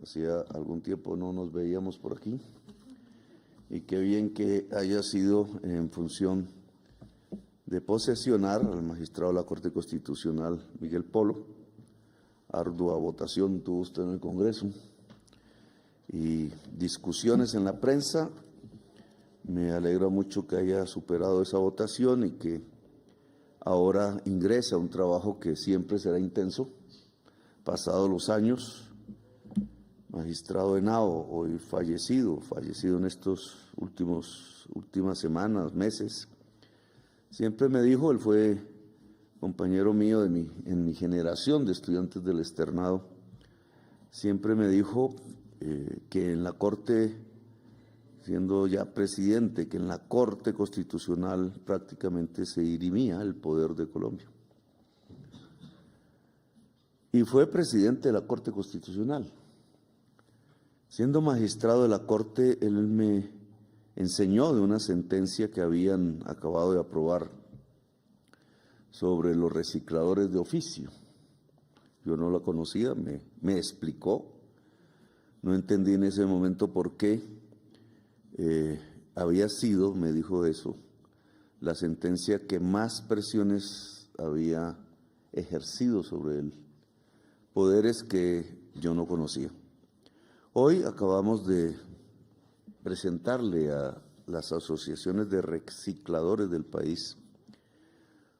Hacía algún tiempo no nos veíamos por aquí. Y qué bien que haya sido en función de posesionar al magistrado de la Corte Constitucional, Miguel Polo. Ardua votación tuvo usted en el Congreso y discusiones en la prensa. Me alegra mucho que haya superado esa votación y que ahora ingresa a un trabajo que siempre será intenso, pasados los años. Magistrado Henao, hoy fallecido en estos últimas semanas, meses, siempre me dijo, él fue compañero mío en mi generación de estudiantes del externado, siempre me dijo que en la Corte, siendo ya presidente, que en la Corte Constitucional prácticamente se dirimía el poder de Colombia. Y fue presidente de la Corte Constitucional. Siendo magistrado de la Corte, él me enseñó de una sentencia que habían acabado de aprobar sobre los recicladores de oficio. Yo no la conocía, me explicó. No entendí en ese momento por qué había sido, me dijo eso, la sentencia que más presiones había ejercido sobre él, poderes que yo no conocía. Hoy acabamos de presentarle a las asociaciones de recicladores del país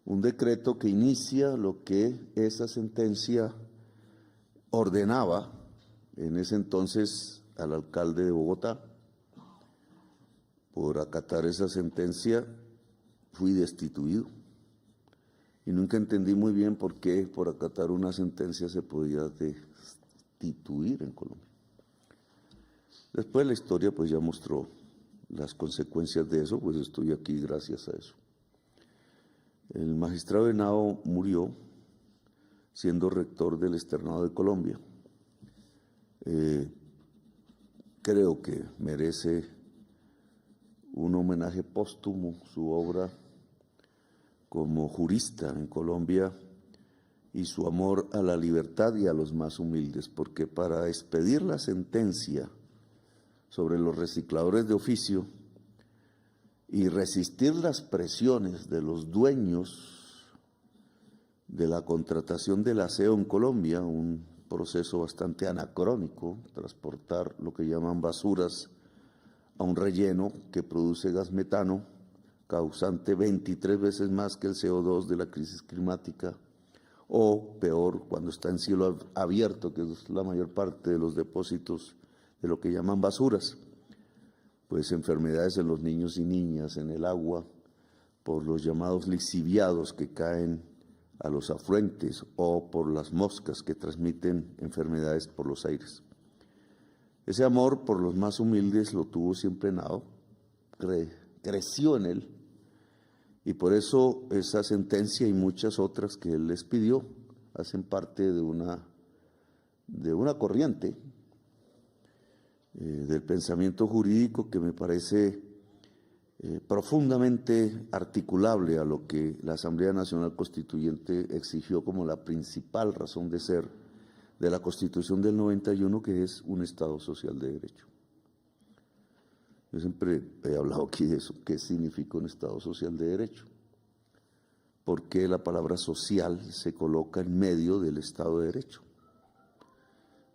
un decreto que inicia lo que esa sentencia ordenaba en ese entonces al alcalde de Bogotá. Por acatar esa sentencia fui destituido y nunca entendí muy bien por qué por acatar una sentencia se podía destituir en Colombia. Después la historia pues ya mostró las consecuencias de eso, pues estoy aquí gracias a eso. El magistrado Henao murió siendo rector del Externado de Colombia. Creo que merece un homenaje póstumo su obra como jurista en Colombia y su amor a la libertad y a los más humildes, porque para expedir la sentencia sobre los recicladores de oficio y resistir las presiones de los dueños de la contratación del aseo en Colombia, un proceso bastante anacrónico, transportar lo que llaman basuras a un relleno que produce gas metano, causante 23 veces más que el CO2 de la crisis climática, o peor, cuando está en cielo abierto, que es la mayor parte de los depósitos de lo que llaman basuras, pues enfermedades en los niños y niñas, en el agua, por los llamados lixiviados que caen a los afluentes o por las moscas que transmiten enfermedades por los aires. Ese amor por los más humildes lo tuvo siempre Henao, creció en él, y por eso esa sentencia y muchas otras que él les pidió hacen parte de una corriente del pensamiento jurídico que me parece profundamente articulable a lo que la Asamblea Nacional Constituyente exigió como la principal razón de ser de la Constitución del 91, que es un Estado social de derecho. Yo siempre he hablado aquí de eso, ¿qué significa un Estado social de derecho? ¿Por qué la palabra social se coloca en medio del Estado de Derecho?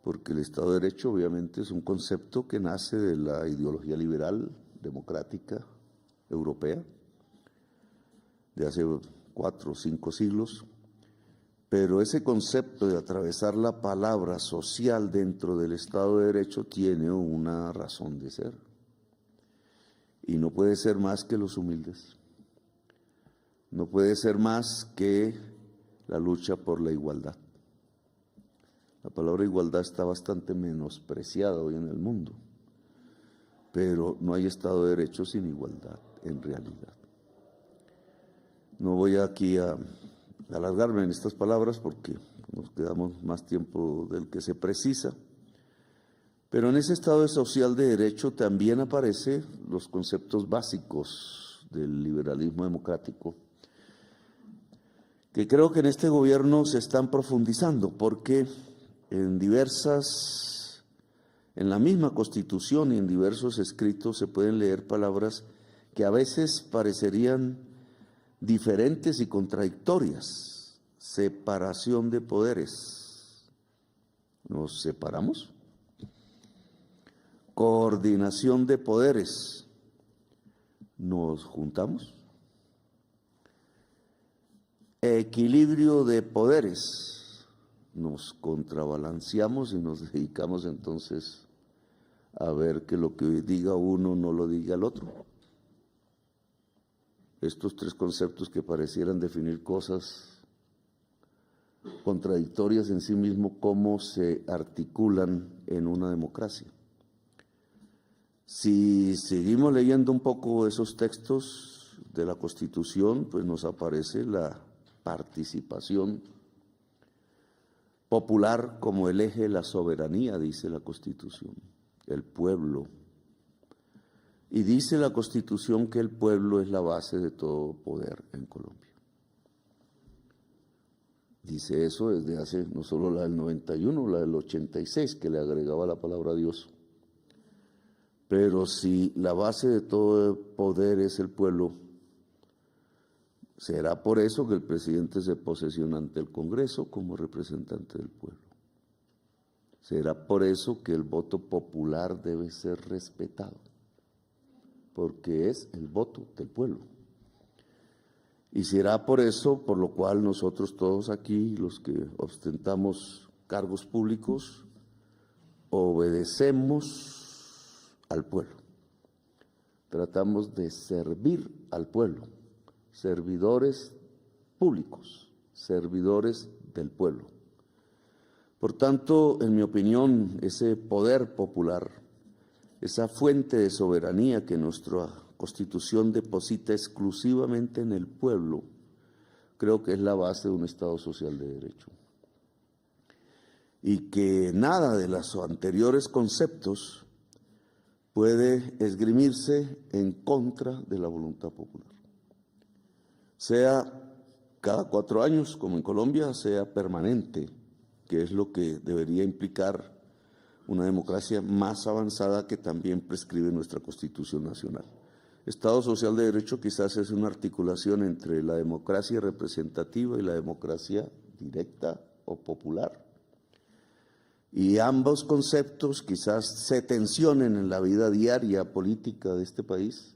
Porque el Estado de Derecho obviamente es un concepto que nace de la ideología liberal, democrática, europea, de hace 4 o 5 siglos, pero ese concepto de atravesar la palabra social dentro del Estado de Derecho tiene una razón de ser, y no puede ser más que los humildes, no puede ser más que la lucha por la igualdad. La palabra igualdad está bastante menospreciada hoy en el mundo, pero no hay Estado de Derecho sin igualdad en realidad. No voy aquí a alargarme en estas palabras porque nos quedamos más tiempo del que se precisa, pero en ese Estado social de Derecho también aparecen los conceptos básicos del liberalismo democrático, que creo que en este gobierno se están profundizando, porque en diversas En la misma Constitución y en diversos escritos se pueden leer palabras que a veces parecerían diferentes y contradictorias. Separación de poderes. ¿Nos separamos? Coordinación de poderes. ¿Nos juntamos? Equilibrio de poderes. Nos contrabalanceamos y nos dedicamos entonces a ver que lo que diga uno no lo diga el otro. Estos tres conceptos que parecieran definir cosas contradictorias en sí mismo, ¿cómo se articulan en una democracia? Si seguimos leyendo un poco esos textos de la Constitución, pues nos aparece la participación popular como el eje de la soberanía, dice la Constitución, el pueblo. Y dice la Constitución que el pueblo es la base de todo poder en Colombia. Dice eso desde hace no solo la del 91, la del 86, que le agregaba la palabra Dios. Pero si la base de todo poder es el pueblo, será por eso que el presidente se posesiona ante el Congreso como representante del pueblo. Será por eso que el voto popular debe ser respetado, porque es el voto del pueblo. Y será por eso por lo cual nosotros todos aquí, los que ostentamos cargos públicos, obedecemos al pueblo. Tratamos de servir al pueblo, servidores públicos, servidores del pueblo. Por tanto, en mi opinión, ese poder popular, esa fuente de soberanía que nuestra Constitución deposita exclusivamente en el pueblo, creo que es la base de un Estado social de derecho. Y que nada de los anteriores conceptos puede esgrimirse en contra de la voluntad popular. Sea cada 4 años, como en Colombia, sea permanente, que es lo que debería implicar una democracia más avanzada que también prescribe nuestra Constitución Nacional. Estado social de derecho quizás es una articulación entre la democracia representativa y la democracia directa o popular. Y ambos conceptos quizás se tensionen en la vida diaria política de este país,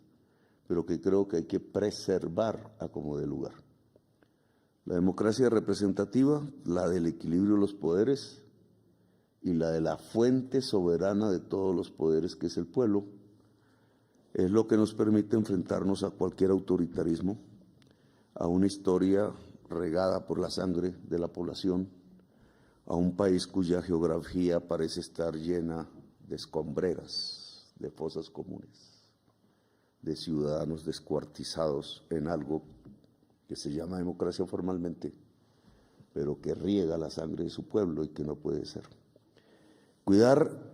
pero que creo que hay que preservar a como dé lugar. La democracia representativa, la del equilibrio de los poderes y la de la fuente soberana de todos los poderes, que es el pueblo, es lo que nos permite enfrentarnos a cualquier autoritarismo, a una historia regada por la sangre de la población, a un país cuya geografía parece estar llena de escombreras, de fosas comunes, de ciudadanos descuartizados en algo que se llama democracia formalmente, pero que riega la sangre de su pueblo y que no puede ser. Cuidar,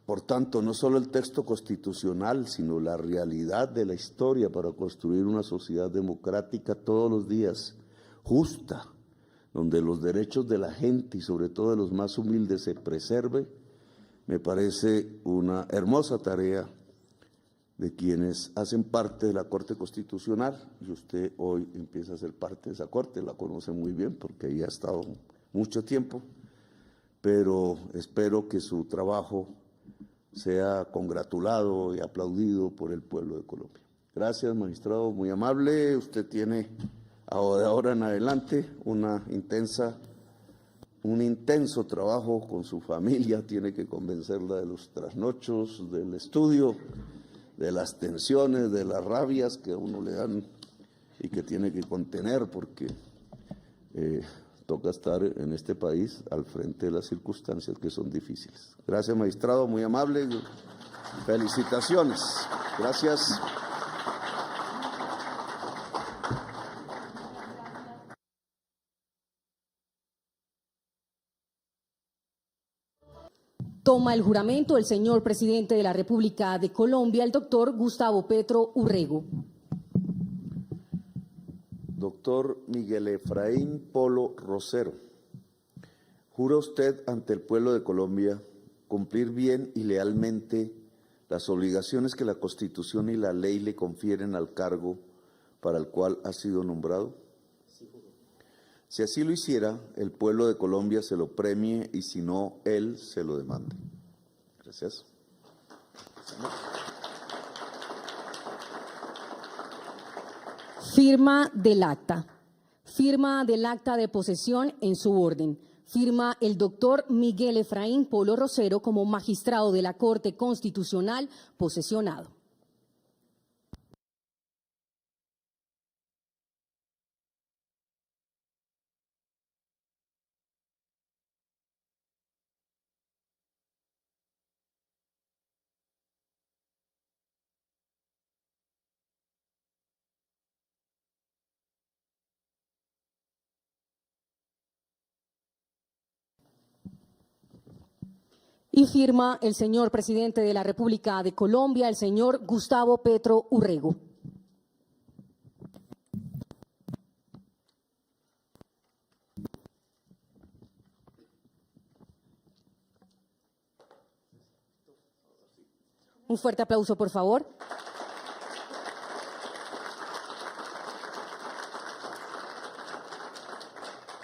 por tanto, no solo el texto constitucional, sino la realidad de la historia para construir una sociedad democrática todos los días, justa, donde los derechos de la gente y sobre todo de los más humildes se preserve, me parece una hermosa tarea de quienes hacen parte de la Corte Constitucional, y usted hoy empieza a ser parte de esa Corte, la conoce muy bien porque ahí ha estado mucho tiempo, pero espero que su trabajo sea congratulado y aplaudido por el pueblo de Colombia. Gracias, magistrado, muy amable. Usted tiene de ahora en adelante un intenso trabajo con su familia, tiene que convencerla de los trasnochos, del estudio, de las tensiones, de las rabias que a uno le dan y que tiene que contener porque toca estar en este país al frente de las circunstancias que son difíciles. Gracias, magistrado, muy amable. Felicitaciones. Gracias. Toma el juramento el señor presidente de la República de Colombia, el doctor Gustavo Petro Urrego. Doctor Miguel Efraín Polo Rosero, ¿jura usted ante el pueblo de Colombia cumplir bien y lealmente las obligaciones que la Constitución y la ley le confieren al cargo para el cual ha sido nombrado? Si así lo hiciera, el pueblo de Colombia se lo premie y si no, él se lo demande. Gracias. Firma del acta. Firma del acta de posesión en su orden. Firma el doctor Miguel Efraín Polo Rosero como magistrado de la Corte Constitucional posesionado. Y firma el señor presidente de la República de Colombia, el señor Gustavo Petro Urrego. Un fuerte aplauso, por favor.